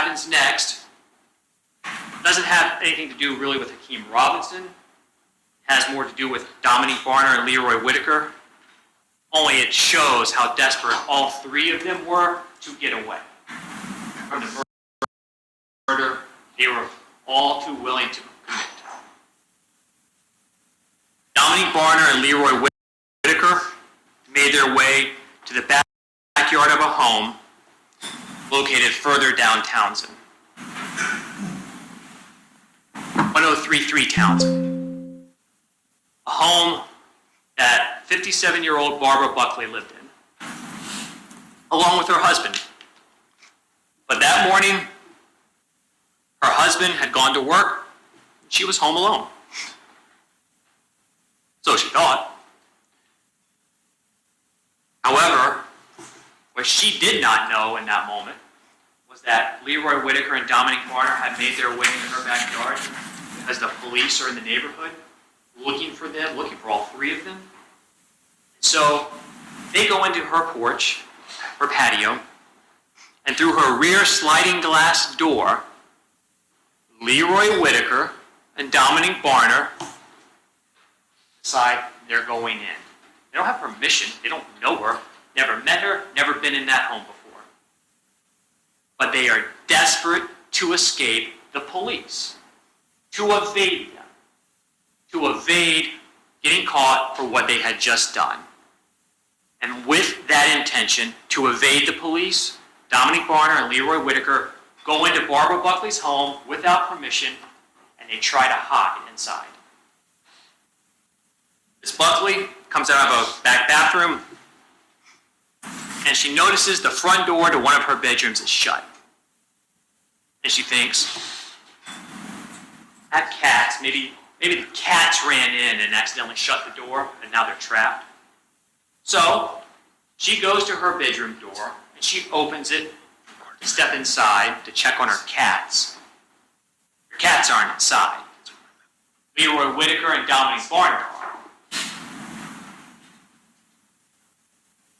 happens next doesn't have anything to do really with Hakeem Robinson. It has more to do with Dominique Barner and Leroy Whitaker. Only it shows how desperate all three of them were to get away from the murder they were all too willing to commit. Dominique Barner and Leroy Whitaker made their way to the backyard of a home located further down Townsend. 1033 Townsend. A home that 57-year-old Barbara Buckley lived in, along with her husband. But that morning, her husband had gone to work, and she was home alone. So she thought. However, what she did not know in that moment was that Leroy Whitaker and Dominique Barner had made their way into her backyard because the police are in the neighborhood looking for them, looking for all three of them. So they go into her porch, her patio, and through her rear sliding glass door, Leroy Whitaker and Dominique Barner decide they're going in. They don't have permission. They don't know her, never met her, never been in that home before. But they are desperate to escape the police, to evade them, to evade getting caught for what they had just done. And with that intention, to evade the police, Dominique Barner and Leroy Whitaker go into Barbara Buckley's home without permission, and they try to hide inside. Miss Buckley comes out of a back bathroom, and she notices the front door to one of her bedrooms is shut. And she thinks, that cats, maybe the cats ran in and accidentally shut the door, and now they're trapped. So she goes to her bedroom door, and she opens it to step inside to check on her cats. Her cats aren't inside. Leroy Whitaker and Dominique Barner are.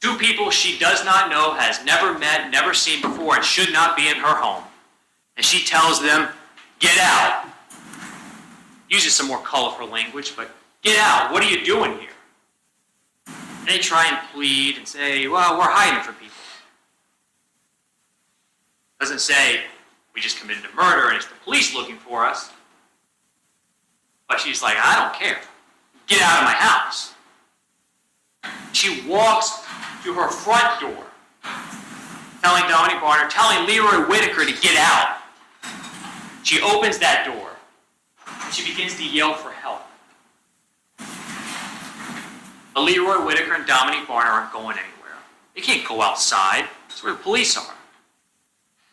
Two people she does not know, has never met, never seen before, and should not be in her home. And she tells them, get out. Uses some more colorful language, but get out. What are you doing here? And they try and plead and say, well, we're hiding from people. Doesn't say, we just committed a murder and it's the police looking for us. But she's like, I don't care. Get out of my house. She walks to her front door, telling Dominique Barner, telling Leroy Whitaker to get out. She opens that door, and she begins to yell for help. But Leroy Whitaker and Dominique Barner aren't going anywhere. They can't go outside. That's where the police are.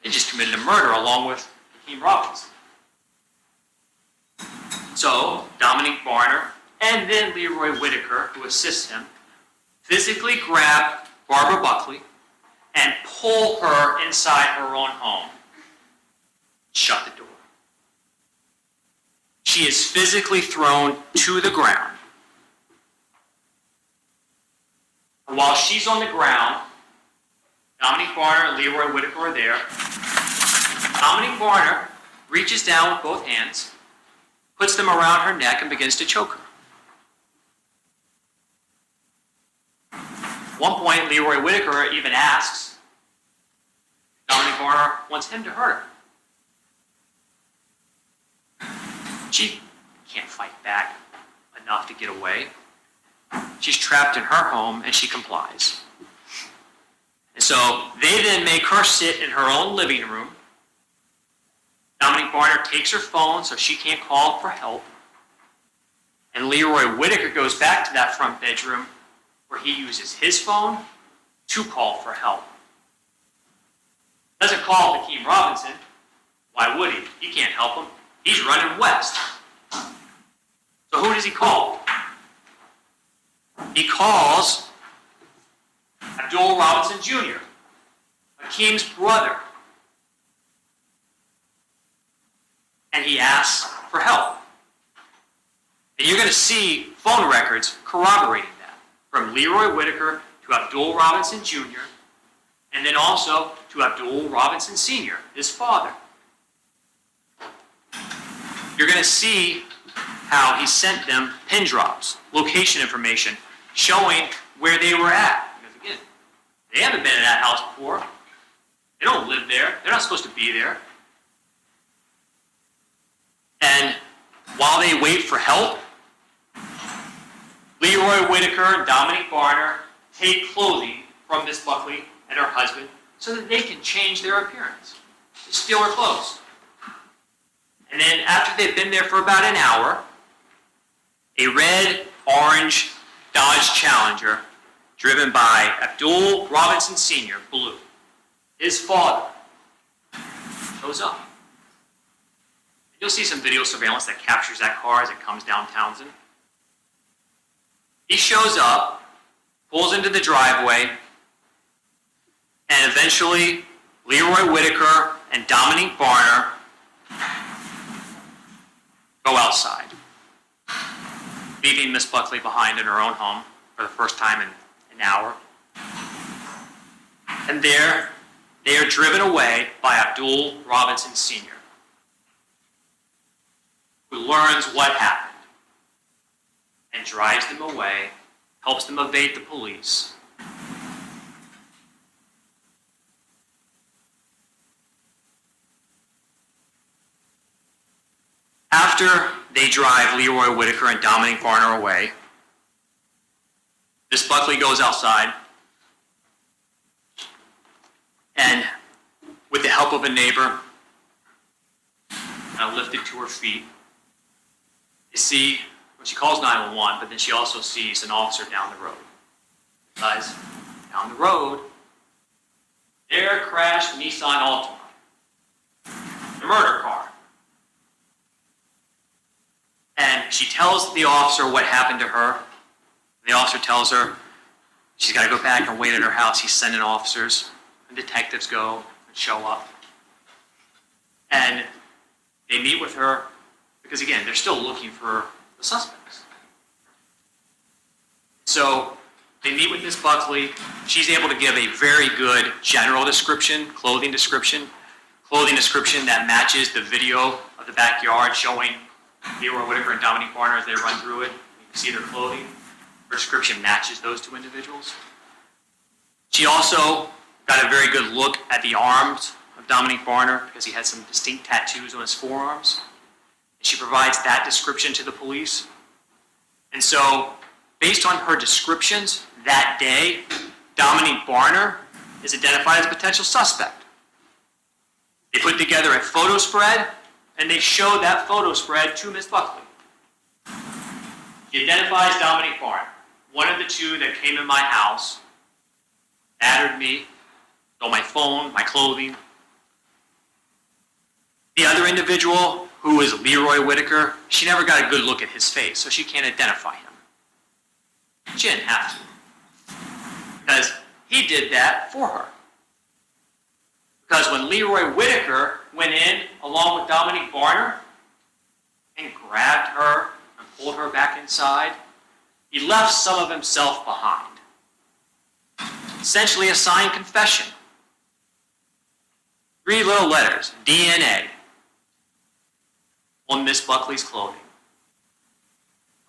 They just committed a murder along with Hakeem Robinson. So Dominique Barner and then Leroy Whitaker, who assists him, physically grab Barbara Buckley and pull her inside her own home. Shut the door. She is physically thrown to the ground. And while she's on the ground, Dominique Barner and Leroy Whitaker are there. Dominique Barner reaches down with both hands, puts them around her neck, and begins to choke her. At one point, Leroy Whitaker even asks Dominique Barner wants him to hurt her. She can't fight back enough to get away. She's trapped in her home, and she complies. And so they then make her sit in her own living room. Dominique Barner takes her phone so she can't call for help. And Leroy Whitaker goes back to that front bedroom where he uses his phone to call for help. Doesn't call Hakeem Robinson. Why would he? He can't help him. He's running west. So who does he call? He calls Abdul Robinson Jr., Hakeem's brother. And he asks for help. And you're going to see phone records corroborating that, from Leroy Whitaker to Abdul Robinson Jr., and then also to Abdul Robinson Sr., his father. you're going to see how he sent them pin drops, location information, showing where they were at. Because again, they haven't been in that house before. They don't live there. They're not supposed to be there. And while they wait for help, Leroy Whitaker and Dominique Barner take clothing from Miss Buckley and her husband so that they can change their appearance. They steal her clothes. And then after they've been there for about an hour, a red-orange Dodge Challenger driven by Abdul Robinson Sr., blue, his father, shows up. You'll see some video surveillance that captures that car as it comes down Townsend. He shows up, pulls into the driveway, and eventually Leroy Whitaker and Dominique Barner go outside, leaving Miss Buckley behind in her own home for the first time in an hour. And there, they are driven away by Abdul Robinson Sr., who learns what happened and drives them away, helps them evade the police. After they drive Leroy Whitaker and Dominique Barner away, Miss Buckley goes outside and, with the help of a neighbor, lifted to her feet. You see, well, she calls 911, but then she also sees an officer down the road. Guys, down the road, there crashed Nissan Altima, the murder car. And she tells the officer what happened to her. The officer tells her she's got to go back and wait at her house. He's sending officers, and detectives go and show up. And they meet with her because, again, they're still looking for the suspects. So they meet with Miss Buckley. She's able to give a very good general description, clothing description that matches the video of the backyard showing Leroy Whitaker and Dominique Barner as they run through it. You can see their clothing. Her description matches those two individuals. She also got a very good look at the arms of Dominique Barner because he had some distinct tattoos on his forearms. And she provides that description to the police. And so, based on her descriptions that day, Dominique Barner is identified as a potential suspect. They put together a photo spread, and they showed that photo spread to Miss Buckley. She identifies Dominique Barner, one of the two that came in my house, battered me, stole my phone, my clothing. The other individual, who is Leroy Whitaker, she never got a good look at his face, so she can't identify him. She didn't have to, because he did that for her. Because when Leroy Whitaker went in along with Dominique Barner and grabbed her and pulled her back inside, he left some of himself behind. Essentially a signed confession. 3 little letters, DNA, on Miss Buckley's clothing.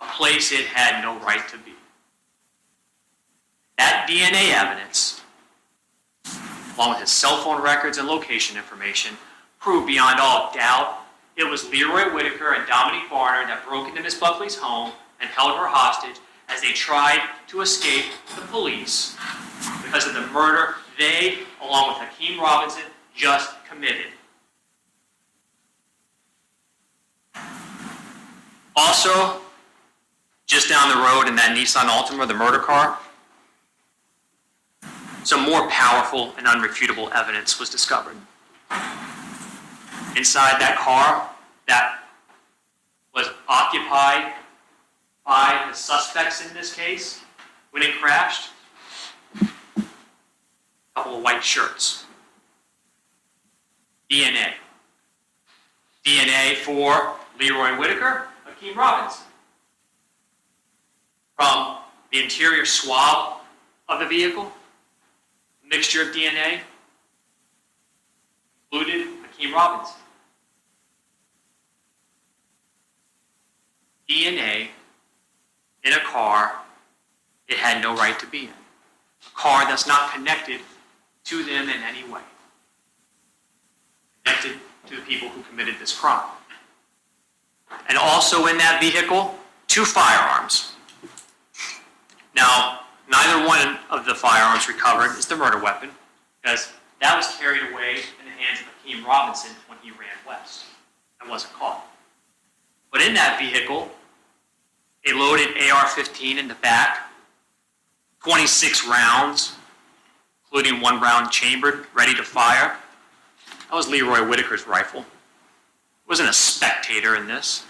A place it had no right to be. That DNA evidence, along with his cell phone records and location information, proved beyond all doubt it was Leroy Whitaker and Dominique Barner that broke into Miss Buckley's home and held her hostage as they tried to escape the police because of the murder they, along with Hakeem Robinson, just committed. Also, just down the road in that Nissan Altima, the murder car, some more powerful and unrefutable evidence was discovered. Inside that car that was occupied by the suspects in this case, when it crashed, a couple of white shirts. DNA. DNA for Leroy Whitaker, Hakeem Robinson. From the interior swab of the vehicle, mixture of DNA included Hakeem Robinson. DNA in a car it had no right to be in. A car that's not connected to them in any way. Connected to the people who committed this crime. And also in that vehicle, 2 firearms. Now, neither one of the firearms recovered is the murder weapon, because that was carried away in the hands of Hakeem Robinson when he ran west and wasn't caught. But in that vehicle, a loaded AR-15 in the back, 26 rounds, including 1 round chambered, ready to fire. That was Leroy Whitaker's rifle. He wasn't a spectator in this.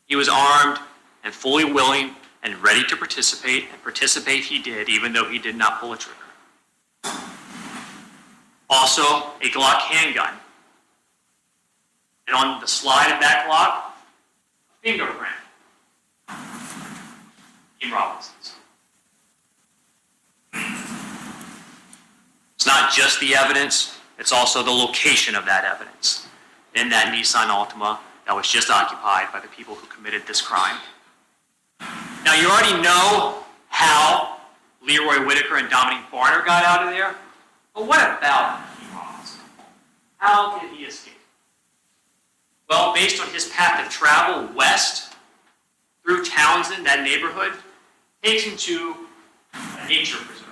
He was armed and fully willing and ready to participate, and participate he did, even though he did not pull a trigger. Also, a Glock handgun. And on the slide of that Glock, a fingerprint. Hakeem Robinson's. It's not just the evidence, it's also the location of that evidence in that Nissan Altima that was just occupied by the people who committed this crime. Now, you already know how Leroy Whitaker and Dominique Barner got out of there, but what about Hakeem Robinson? How did he escape? Well, based on his path of travel west through Townsend, that neighborhood, takes him to a nature preserve.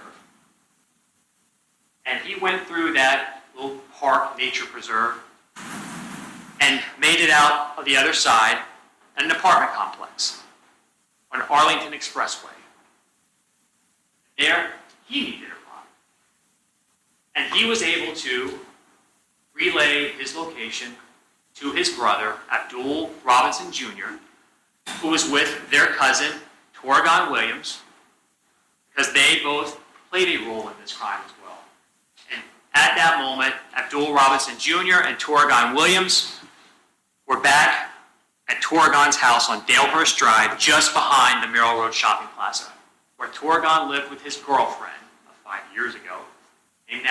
And he went through that little park, nature preserve, and made it out of the other side in an apartment complex on Arlington Expressway. There, he needed a ride. And he was able to relay his location to his brother, Abdul Robinson Jr., who was with their cousin, Torgon Williams, because they both played a role in this crime as well. And at that moment, Abdul Robinson Jr. and Torgon Williams were back at Torgon's house on Dalehurst Drive, just behind the Merrill Road Shopping Plaza, where Torgon lived with his girlfriend of 5 years ago, named